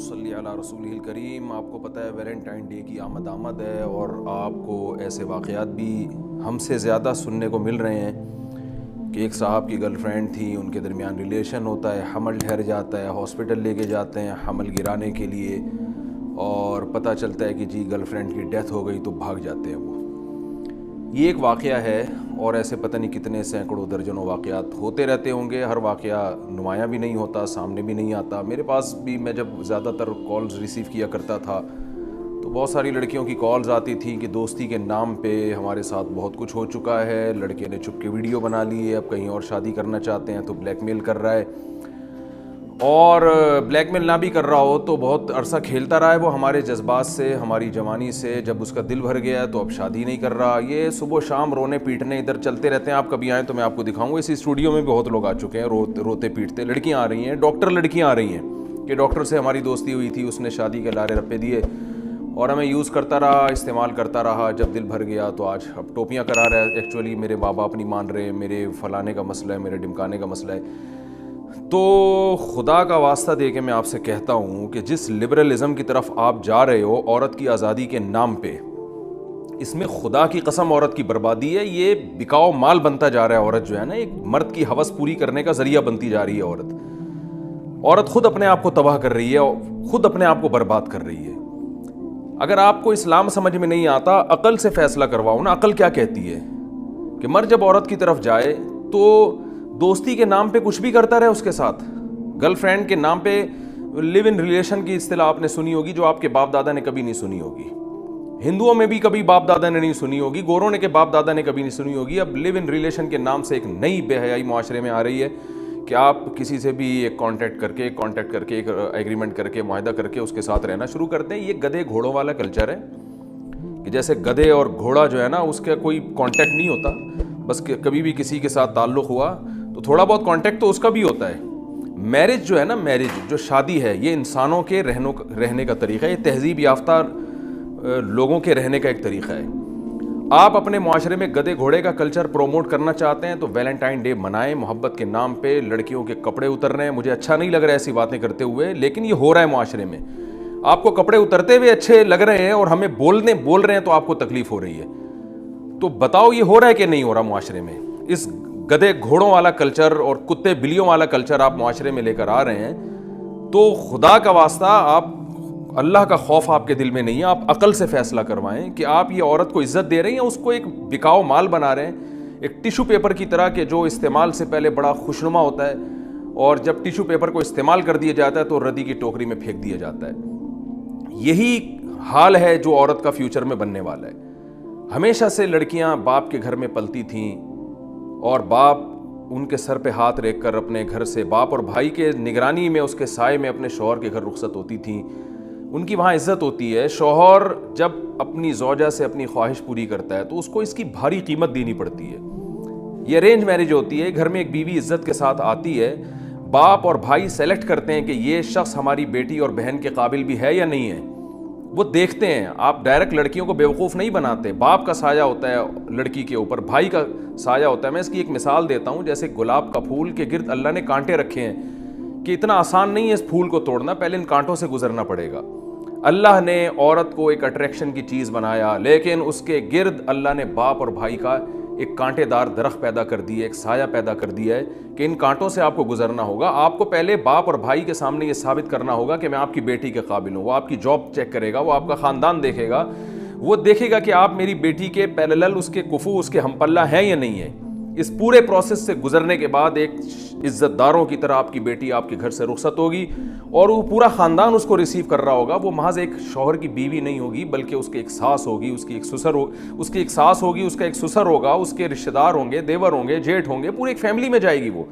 صلی علی رسول الکریم۔ آپ کو پتہ ہے ویلنٹائن ڈے کی آمد ہے اور آپ کو ایسے واقعات بھی ہم سے زیادہ سننے کو مل رہے ہیں کہ ایک صاحب کی گرل فرینڈ تھی، ان کے درمیان ریلیشن ہوتا ہے، حمل ٹھہر جاتا ہے، ہاسپٹل لے کے جاتے ہیں حمل گرانے کے لیے، اور پتہ چلتا ہے کہ جی گرل فرینڈ کی ڈیتھ ہو گئی تو بھاگ جاتے ہیں وہ۔ یہ ایک واقعہ ہے اور ایسے پتہ نہیں کتنے سینکڑوں درجنوں واقعات ہوتے رہتے ہوں گے۔ ہر واقعہ نمایاں بھی نہیں ہوتا، سامنے بھی نہیں آتا۔ میرے پاس بھی میں جب زیادہ تر کالز ریسیو کیا کرتا تھا تو بہت ساری لڑکیوں کی کالز آتی تھیں کہ دوستی کے نام پہ ہمارے ساتھ بہت کچھ ہو چکا ہے، لڑکے نے چھپ کے ویڈیو بنا لی ہے، اب کہیں اور شادی کرنا چاہتے ہیں تو بلیک میل کر رہا ہے، اور بلیک میل نہ بھی کر رہا ہو تو بہت عرصہ کھیلتا رہا ہے وہ ہمارے جذبات سے، ہماری جوانی سے۔ جب اس کا دل بھر گیا تو اب شادی نہیں کر رہا۔ یہ صبح و شام رونے پیٹنے ادھر چلتے رہتے ہیں۔ آپ کبھی آئیں تو میں آپ کو دکھاؤں گا، اس اسٹوڈیو میں بہت لوگ آ چکے ہیں روتے پیٹتے۔ لڑکیاں آ رہی ہیں، ڈاکٹر لڑکیاں آ رہی ہیں کہ ڈاکٹر سے ہماری دوستی ہوئی تھی، اس نے شادی کے لارے رپے دیے اور ہمیں یوز کرتا رہا، استعمال کرتا رہا، جب دل بھر گیا تو آج اب ٹوپیاں کرا رہا ہے۔ ایکچولی میرے ماں باپ نہیں مان رہے، میرے فلانے کا مسئلہ ہے، میرے ڈمکانے کا مسئلہ ہے۔ تو خدا کا واسطہ دے کے میں آپ سے کہتا ہوں کہ جس لبرلزم کی طرف آپ جا رہے ہو عورت کی آزادی کے نام پہ، اس میں خدا کی قسم عورت کی بربادی ہے۔ یہ بکاؤ مال بنتا جا رہا ہے عورت، جو ہے نا، ایک مرد کی ہوس پوری کرنے کا ذریعہ بنتی جا رہی ہے عورت خود اپنے آپ کو تباہ کر رہی ہے، خود اپنے آپ کو برباد کر رہی ہے۔ اگر آپ کو اسلام سمجھ میں نہیں آتا، عقل سے فیصلہ کرواؤ نا۔ عقل کیا کہتی ہے کہ مرد جب عورت کی طرف جائے تو دوستی کے نام پہ کچھ بھی کرتا رہے اس کے ساتھ۔ گرل فرینڈ کے نام پہ لیو ان ریلیشن کی اصطلاح آپ نے سنی ہوگی، جو آپ کے باپ دادا نے کبھی نہیں سنی ہوگی۔ ہندوؤں میں بھی کبھی باپ دادا نے نہیں سنی ہوگی، گوروں نے کے باپ دادا نے کبھی نہیں سنی ہوگی۔ اب لیو ان ریلیشن کے نام سے ایک نئی بے حیائی معاشرے میں آ رہی ہے کہ آپ کسی سے بھی ایک کانٹیکٹ کر کے ایک ایگریمنٹ کر کے، معاہدہ کر کے اس کے ساتھ رہنا شروع کرتے ہیں۔ یہ گدھے گھوڑوں والا کلچر ہے کہ جیسے گدھے اور گھوڑا جو ہے نا، اس کا کوئی کانٹیکٹ نہیں ہوتا، بس کبھی بھی کسی کے ساتھ تعلق ہوا تو تھوڑا بہت کانٹیکٹ تو اس کا بھی ہوتا ہے۔ میرج جو ہے نا، میرج جو شادی ہے، یہ انسانوں کے رہنے کا طریقہ ہے، یہ تہذیب یافتہ لوگوں کے رہنے کا ایک طریقہ ہے۔ آپ اپنے معاشرے میں گدھے گھوڑے کا کلچر پروموٹ کرنا چاہتے ہیں تو ویلنٹائن ڈے منائیں، محبت کے نام پہ لڑکیوں کے کپڑے اتر رہے ہیں۔ مجھے اچھا نہیں لگ رہا ہے ایسی باتیں کرتے ہوئے، لیکن یہ ہو رہا ہے معاشرے میں۔ آپ کو کپڑے اترتے ہوئے اچھے لگ رہے ہیں اور ہمیں بول رہے ہیں تو آپ کو تکلیف ہو رہی ہے۔ تو بتاؤ یہ ہو رہا ہے کہ نہیں ہو رہا معاشرے میں؟ اس گدھے گھوڑوں والا کلچر اور کتے بلیوں والا کلچر آپ معاشرے میں لے کر آ رہے ہیں، تو خدا کا واسطہ آپ، اللہ کا خوف آپ کے دل میں نہیں ہے، آپ عقل سے فیصلہ کروائیں کہ آپ یہ عورت کو عزت دے رہے ہیں یا اس کو ایک بکاؤ مال بنا رہے ہیں، ایک ٹیشو پیپر کی طرح کہ جو استعمال سے پہلے بڑا خوشنما ہوتا ہے اور جب ٹیشو پیپر کو استعمال کر دیا جاتا ہے تو ردی کی ٹوکری میں پھینک دیا جاتا ہے۔ یہی حال ہے جو عورت کا فیوچر میں بننے والا ہے۔ ہمیشہ سے لڑکیاں باپ کے گھر میں پلتی تھیں اور باپ ان کے سر پہ ہاتھ رکھ کر اپنے گھر سے، باپ اور بھائی کے نگرانی میں، اس کے سائے میں اپنے شوہر کے گھر رخصت ہوتی تھیں۔ ان کی وہاں عزت ہوتی ہے۔ شوہر جب اپنی زوجہ سے اپنی خواہش پوری کرتا ہے تو اس کو اس کی بھاری قیمت دینی پڑتی ہے۔ یہ ارینج میرج ہوتی ہے، گھر میں ایک بیوی عزت کے ساتھ آتی ہے، باپ اور بھائی سیلیکٹ کرتے ہیں کہ یہ شخص ہماری بیٹی اور بہن کے قابل بھی ہے یا نہیں ہے، وہ دیکھتے ہیں۔ آپ ڈائریکٹ لڑکیوں کو بیوقوف نہیں بناتے۔ باپ کا سایہ ہوتا ہے لڑکی کے اوپر، بھائی کا سایہ ہوتا ہے۔ میں اس کی ایک مثال دیتا ہوں، جیسے گلاب کا پھول کے گرد اللہ نے کانٹے رکھے ہیں کہ اتنا آسان نہیں ہے اس پھول کو توڑنا، پہلے ان کانٹوں سے گزرنا پڑے گا۔ اللہ نے عورت کو ایک اٹریکشن کی چیز بنایا، لیکن اس کے گرد اللہ نے باپ اور بھائی کا ایک کانٹے دار درخت پیدا کر دی ہے، ایک سایہ پیدا کر دیا ہے کہ ان کانٹوں سے آپ کو گزرنا ہوگا۔ آپ کو پہلے باپ اور بھائی کے سامنے یہ ثابت کرنا ہوگا کہ میں آپ کی بیٹی کے قابل ہوں۔ وہ آپ کی جاب چیک کرے گا، وہ آپ کا خاندان دیکھے گا، وہ دیکھے گا کہ آپ میری بیٹی کے پیرالل، اس کے کفو، اس کے ہم پلہ ہیں یا نہیں ہے۔ اس پورے پروسیس سے گزرنے کے بعد ایک عزت داروں کی طرح آپ کی بیٹی آپ کے گھر سے رخصت ہوگی اور وہ پورا خاندان اس کو ریسیو کر رہا ہوگا۔ وہ محض ایک شوہر کی بیوی نہیں ہوگی، بلکہ اس کی ایک ساس ہوگی، اس کی ایک سسر ہوگی، اس کا ایک سسر ہوگا، اس کے رشتہ دار ہوں گے، دیور ہوں گے، جیٹھ ہوں گے، پوری ایک فیملی میں جائے گی وہ۔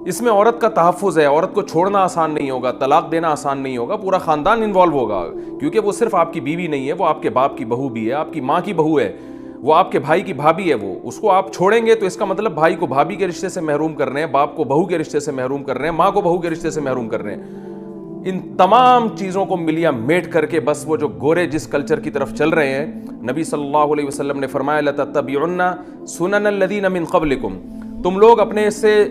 اس میں عورت کا تحفظ ہے، عورت کو چھوڑنا آسان نہیں ہوگا، طلاق دینا آسان نہیں ہوگا، پورا خاندان انوالو ہوگا، کیونکہ وہ صرف آپ کی بیوی نہیں ہے، وہ آپ کے باپ کی بہو بھی ہے، آپ کی ماں کی بہو ہے، وہ آپ کے بھائی کی بھابھی ہے۔ وہ اس کو آپ چھوڑیں گے تو اس کا مطلب بھائی کو بھابھی کے رشتے سے محروم کر رہے ہیں، باپ کو بہو کے رشتے سے محروم کر رہے ہیں، ماں کو بہو کے رشتے سے محروم کر رہے ہیں۔ ان تمام چیزوں کو ملیا میٹ کر کے بس وہ جو گورے جس کلچر کی طرف چل رہے ہیں، نبی صلی اللہ علیہ وسلم نے فرمایا لَتَتَّبِعُنَّ سُنَنَ الَّذِينَ مِن قَبْلِكُمْ، تم لوگ اپنے سے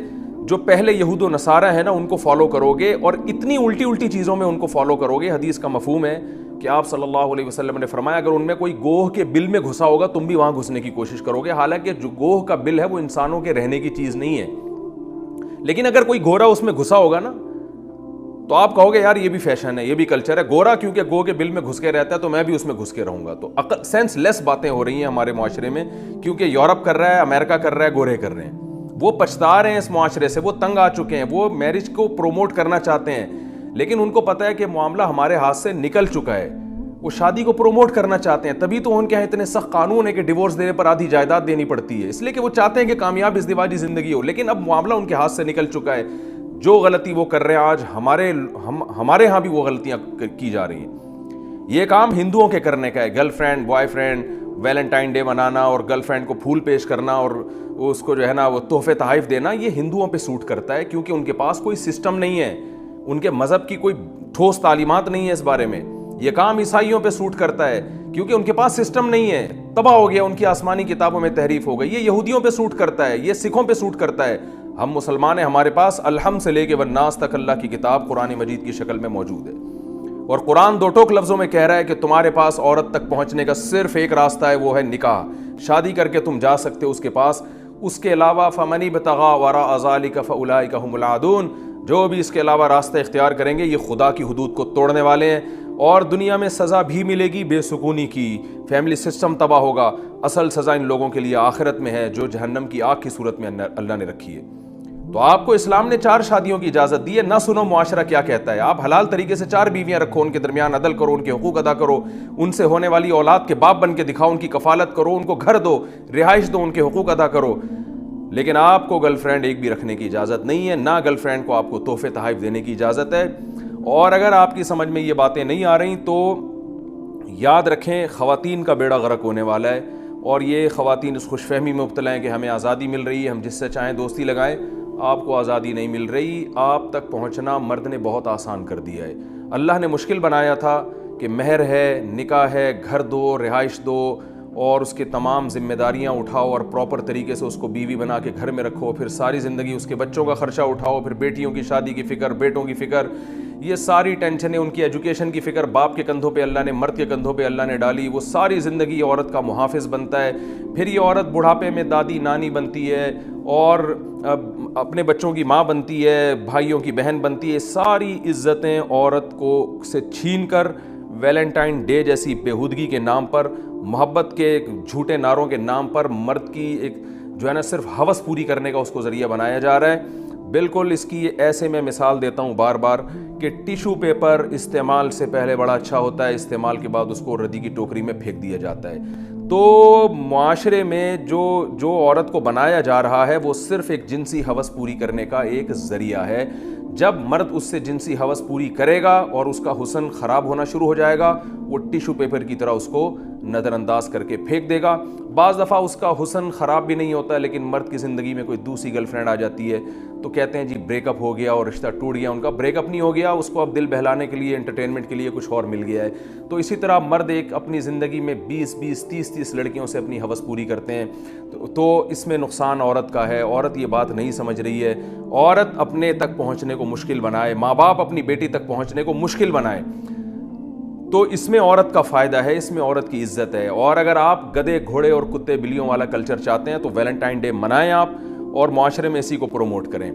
جو پہلے یہود و نصارہ ہیں نا ان کو فالو کرو گے اور اتنی الٹی الٹی چیزوں میں ان کو فالو کرو گے. حدیث کا مفہوم ہے کہ آپ صلی اللہ علیہ وسلم نے فرمایا اگر ان میں کوئی گوہ کے بل میں گھسا ہوگا تم بھی وہاں گھسنے کی کوشش کرو گے. حالانکہ جو گوہ کا بل ہے وہ انسانوں کے رہنے کی چیز نہیں ہے, لیکن اگر کوئی گورا اس میں گھسا ہوگا نا تو آپ کہو گے یار یہ بھی فیشن ہے, یہ بھی کلچر ہے. گورا کیونکہ گو کے بل میں گھس کے رہتا ہے تو میں بھی اس میں گھس کے رہوں گا. تو سینس لیس باتیں ہو رہی ہیں ہمارے معاشرے میں, کیونکہ یورپ کر رہا ہے, امریکہ کر رہا ہے, گورے کر رہے ہیں. وہ پچھتا رہے ہیں اس معاشرے سے, وہ تنگ آ چکے ہیں, وہ میرج کو پروموٹ کرنا چاہتے ہیں, لیکن ان کو پتہ ہے کہ معاملہ ہمارے ہاتھ سے نکل چکا ہے. وہ شادی کو پروموٹ کرنا چاہتے ہیں, تبھی تو ان کے یہاں اتنے سخت قانون ہے کہ ڈیورس دینے پر آدھی جائیداد دینی پڑتی ہے, اس لیے کہ وہ چاہتے ہیں کہ کامیاب ازدواجی زندگی ہو. لیکن اب معاملہ ان کے ہاتھ سے نکل چکا ہے. جو غلطی وہ کر رہے ہیں آج ہمارے ہاں بھی وہ غلطیاں کی جا رہی ہیں. یہ کام ہندوؤں کے کرنے کا ہے, girl friend boy friend Valentine day منانا اور گرل فرینڈ کو پھول پیش کرنا اور اس کو جو ہے نا وہ تحفے تحائف دینا, یہ ہندوؤں پہ سوٹ کرتا ہے کیونکہ ان کے پاس کوئی سسٹم نہیں ہے, ان کے مذہب کی کوئی ٹھوس تعلیمات نہیں ہے اس بارے میں. یہ کام عیسائیوں پہ سوٹ کرتا ہے کیونکہ ان کے پاس سسٹم نہیں ہے, تباہ ہو گیا, ان کی آسمانی کتابوں میں تحریف ہو گئی. یہ یہودیوں پہ سوٹ کرتا ہے, یہ سکھوں پہ سوٹ کرتا ہے. ہم مسلمان ہیں, ہمارے پاس الحمد سے لے کے والناس تک اللہ کی کتاب قرآن مجید کی شکل میں موجود ہے, اور قرآن دو ٹوک لفظوں میں کہہ رہا ہے کہ تمہارے پاس عورت تک پہنچنے کا صرف ایک راستہ ہے, وہ ہے نکاح. شادی کر کے تم جا سکتے ہو اس کے پاس, اس کے علاوہ فمن ابتغى وراء ذلك فاولئک هم العادون. جو بھی اس کے علاوہ راستہ اختیار کریں گے یہ خدا کی حدود کو توڑنے والے ہیں, اور دنیا میں سزا بھی ملے گی بے سکونی کی, فیملی سسٹم تباہ ہوگا. اصل سزا ان لوگوں کے لیے آخرت میں ہے جو جہنم کی آگ کی صورت میں اللہ نے رکھی ہے. تو آپ کو اسلام نے 4 شادیوں کی اجازت دی ہے, نہ سنو معاشرہ کیا کہتا ہے. آپ حلال طریقے سے 4 بیویاں رکھو, ان کے درمیان عدل کرو, ان کے حقوق ادا کرو, ان سے ہونے والی اولاد کے باپ بن کے دکھاؤ, ان کی کفالت کرو, ان کو گھر دو, رہائش دو, ان کے حقوق ادا کرو. لیکن آپ کو گرل فرینڈ ایک بھی رکھنے کی اجازت نہیں ہے, نہ گرل فرینڈ کو آپ کو تحفے تحائف دینے کی اجازت ہے. اور اگر آپ کی سمجھ میں یہ باتیں نہیں آ رہی تو یاد رکھیں خواتین کا بیڑا غرق ہونے والا ہے, اور یہ خواتین اس خوش فہمی میں مبتلا ہیں کہ ہمیں آزادی مل رہی ہے, ہم جس سے چاہیں دوستی لگائیں. آپ کو آزادی نہیں مل رہی. آپ تک پہنچنا مرد نے بہت آسان کر دیا ہے. اللہ نے مشکل بنایا تھا کہ مہر ہے, نکاح ہے, گھر دو, رہائش دو, اور اس کے تمام ذمہ داریاں اٹھاؤ, اور پراپر طریقے سے اس کو بیوی بنا کے گھر میں رکھو, پھر ساری زندگی اس کے بچوں کا خرچہ اٹھاؤ, پھر بیٹیوں کی شادی کی فکر, بیٹوں کی فکر, یہ ساری ٹینشنیں, ان کی ایجوکیشن کی فکر باپ کے کندھوں پہ اللہ نے, مرد کے کندھوں پہ اللہ نے ڈالی. وہ ساری زندگی عورت کا محافظ بنتا ہے. پھر یہ عورت بڑھاپے میں دادی نانی بنتی ہے اور اپنے بچوں کی ماں بنتی ہے, بھائیوں کی بہن بنتی ہے. ساری عزتیں عورت کو سے چھین کر ویلنٹائن ڈے جیسی بےہودگی کے نام پر, محبت کے جھوٹے نعروں کے نام پر مرد کی ایک جو ہے نا صرف ہوس پوری کرنے کا اس کو ذریعہ بنایا جا رہا ہے. بالکل اس کی ایسے میں مثال دیتا ہوں بار بار کہ ٹیشو پیپر استعمال سے پہلے بڑا اچھا ہوتا ہے, استعمال کے بعد اس کو ردی کی ٹوکری میں پھینک دیا جاتا ہے. تو معاشرے میں جو عورت کو بنایا جا رہا ہے وہ صرف ایک جنسی ہوس پوری کرنے کا ایک ذریعہ ہے. جب مرد اس سے جنسی ہوس پوری کرے گا اور اس کا حسن خراب ہونا شروع ہو جائے گا, وہ ٹیشو پیپر کی طرح اس کو نظر انداز کر کے پھینک دے گا. بعض دفعہ اس کا حسن خراب بھی نہیں ہوتا, لیکن مرد کی زندگی میں کوئی دوسری گرل فرینڈ آ جاتی ہے تو کہتے ہیں جی بریک اپ ہو گیا اور رشتہ ٹوٹ گیا. ان کا بریک اپ نہیں ہو گیا, اس کو اب دل بہلانے کے لیے, انٹرٹینمنٹ کے لیے کچھ اور مل گیا ہے. تو اسی طرح مرد ایک اپنی زندگی میں 20 30 لڑکیوں سے اپنی ہوس پوری کرتے ہیں. تو اس میں نقصان عورت کا ہے. عورت یہ بات نہیں سمجھ رہی ہے. عورت اپنے تک پہنچنے کو مشکل بنائے, ماں باپ اپنی بیٹی تک پہنچنے کو مشکل بنائے, تو اس میں عورت کا فائدہ ہے, اس میں عورت کی عزت ہے. اور اگر آپ گدھے گھوڑے اور کتے بلیوں والا کلچر چاہتے ہیں تو ویلنٹائن ڈے منائیں آپ, اور معاشرے میں اسی کو پروموٹ کریں.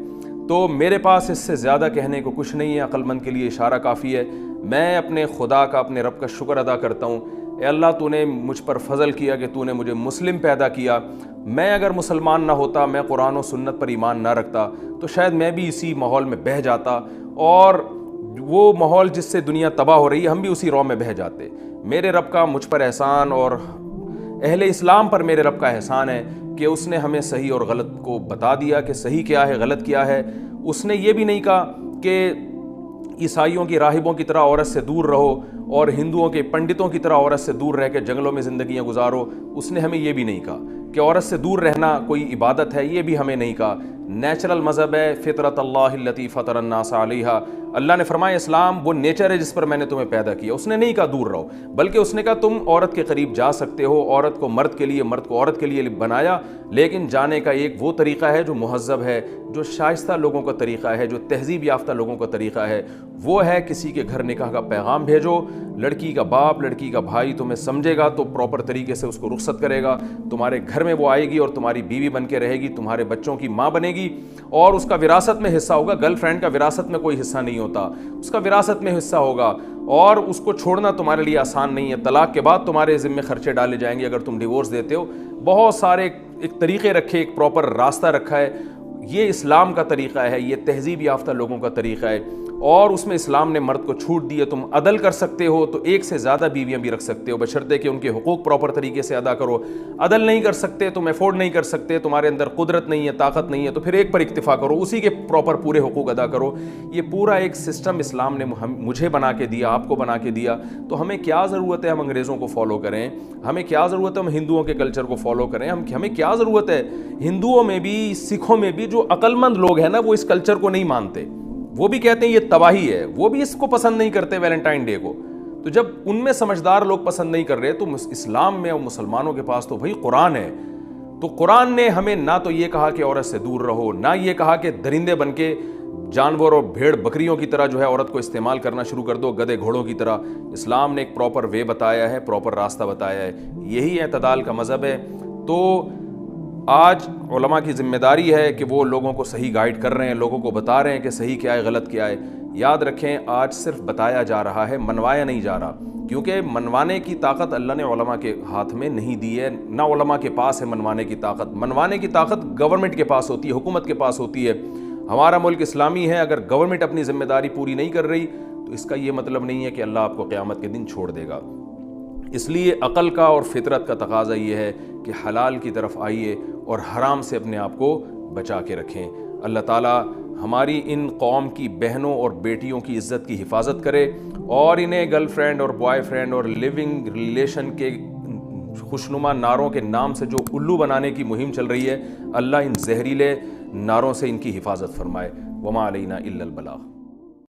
تو میرے پاس اس سے زیادہ کہنے کو کچھ نہیں ہے, عقل مند کے لیے اشارہ کافی ہے. میں اپنے خدا کا, اپنے رب کا شکر ادا کرتا ہوں. اے اللہ, تو نے مجھ پر فضل کیا کہ تو نے مجھے مسلم پیدا کیا. میں اگر مسلمان نہ ہوتا, میں قرآن و سنت پر ایمان نہ رکھتا, تو شاید میں بھی اسی ماحول میں بہہ جاتا, اور وہ ماحول جس سے دنیا تباہ ہو رہی ہے ہم بھی اسی رو میں بہہ جاتے. میرے رب کا مجھ پر احسان, اور اہل اسلام پر میرے رب کا احسان ہے کہ اس نے ہمیں صحیح اور غلط کو بتا دیا کہ صحیح کیا ہے, غلط کیا ہے. اس نے یہ بھی نہیں کہا کہ عیسائیوں کی راہبوں کی طرح عورت سے دور رہو اور ہندوؤں کے پنڈتوں کی طرح عورت سے دور رہ کے جنگلوں میں زندگیاں گزارو. اس نے ہمیں یہ بھی نہیں کہا کہ عورت سے دور رہنا کوئی عبادت ہے, یہ بھی ہمیں نہیں کہا. نیچرل مذہب ہے, فطرت اللہ التی فطر الناس علیہا. اللہ نے فرمایا اسلام وہ نیچر ہے جس پر میں نے تمہیں پیدا کیا. اس نے نہیں کہا دور رہو, بلکہ اس نے کہا تم عورت کے قریب جا سکتے ہو, عورت کو مرد کے لیے, مرد کو عورت کے لیے بنایا, لیکن جانے کا ایک وہ طریقہ ہے جو مہذب ہے, جو شائستہ لوگوں کا طریقہ ہے, جو تہذیب یافتہ لوگوں کا طریقہ ہے. وہ ہے کسی کے گھر نکاح کا پیغام بھیجو, لڑکی کا باپ لڑکی کا بھائی تمہیں سمجھے گا تو پراپر طریقے سے اس کو رخصت کرے گا, تمہارے گھر میں وہ آئے گی اور تمہاری بیوی بن کے رہے گی, تمہارے بچوں کی ماں بنے گی, اور اس کا وراثت میں حصہ ہوگا. گرل فرینڈ کا وراثت میں کوئی حصہ نہیں ہوتا, اس کا وراثت میں حصہ ہوگا, اور اس کو چھوڑنا تمہارے لیے آسان نہیں ہے. طلاق کے بعد تمہارے ذمے خرچے ڈالے جائیں گے اگر تم ڈیورس دیتے ہو. بہت سارے ایک طریقے رکھے, ایک پراپر راستہ رکھا ہے. یہ اسلام کا طریقہ ہے, یہ تہذیب یافتہ لوگوں کا طریقہ ہے, اور اس میں اسلام نے مرد کو چھوٹ دی ہے. تم عدل کر سکتے ہو تو ایک سے زیادہ بیویاں بھی رکھ سکتے ہو, بشرطے کہ ان کے حقوق پراپر طریقے سے ادا کرو. عدل نہیں کر سکتے, تم افورڈ نہیں کر سکتے, تمہارے اندر قدرت نہیں ہے, طاقت نہیں ہے, تو پھر ایک پر اکتفا کرو, اسی کے پراپر پورے حقوق ادا کرو. یہ پورا ایک سسٹم اسلام نے مجھے بنا کے دیا, آپ کو بنا کے دیا. تو ہمیں کیا ضرورت ہے ہم انگریزوں کو فالو کریں؟ ہمیں کیا ضرورت ہے ہم ہندوؤں کے کلچر کو فالو کریں؟ ہمیں کیا ضرورت ہے؟ ہندوؤں میں بھی, سکھوں میں بھی جو عقل مند لوگ ہیں نا, وہ اس کلچر کو نہیں مانتے, وہ بھی کہتے ہیں یہ تباہی ہے, وہ بھی اس کو پسند نہیں کرتے ویلنٹائن ڈے کو. تو جب ان میں سمجھدار لوگ پسند نہیں کر رہے تو اسلام میں اور مسلمانوں کے پاس تو بھائی قرآن ہے. تو قرآن نے ہمیں نہ تو یہ کہا کہ عورت سے دور رہو, نہ یہ کہا کہ درندے بن کے جانور اور بھیڑ بکریوں کی طرح جو ہے عورت کو استعمال کرنا شروع کر دو, گدھے گھوڑوں کی طرح. اسلام نے ایک پراپر وے بتایا ہے, پراپر راستہ بتایا ہے. یہی اعتدال کا مذہب ہے. تو آج علماء کی ذمہ داری ہے کہ وہ لوگوں کو صحیح گائیڈ کر رہے ہیں, لوگوں کو بتا رہے ہیں کہ صحیح کیا ہے, غلط کیا ہے. یاد رکھیں آج صرف بتایا جا رہا ہے, منوایا نہیں جا رہا, کیونکہ منوانے کی طاقت اللہ نے علماء کے ہاتھ میں نہیں دی ہے, نہ علماء کے پاس ہے منوانے کی طاقت. منوانے کی طاقت گورنمنٹ کے پاس ہوتی ہے, حکومت کے پاس ہوتی ہے. ہمارا ملک اسلامی ہے, اگر گورنمنٹ اپنی ذمہ داری پوری نہیں کر رہی تو اس کا یہ مطلب نہیں ہے کہ اللہ آپ کو قیامت کے دن چھوڑ دے گا. اس لیے عقل کا اور فطرت کا تقاضا یہ ہے کہ حلال کی طرف آئیے اور حرام سے اپنے آپ کو بچا کے رکھیں. اللہ تعالیٰ ہماری ان قوم کی بہنوں اور بیٹیوں کی عزت کی حفاظت کرے, اور انہیں گرل فرینڈ اور بوائے فرینڈ اور لیونگ ریلیشن کے خوشنما نعروں کے نام سے جو الو بنانے کی مہم چل رہی ہے, اللہ ان زہریلے نعروں سے ان کی حفاظت فرمائے. وما علینا الا البلاغ.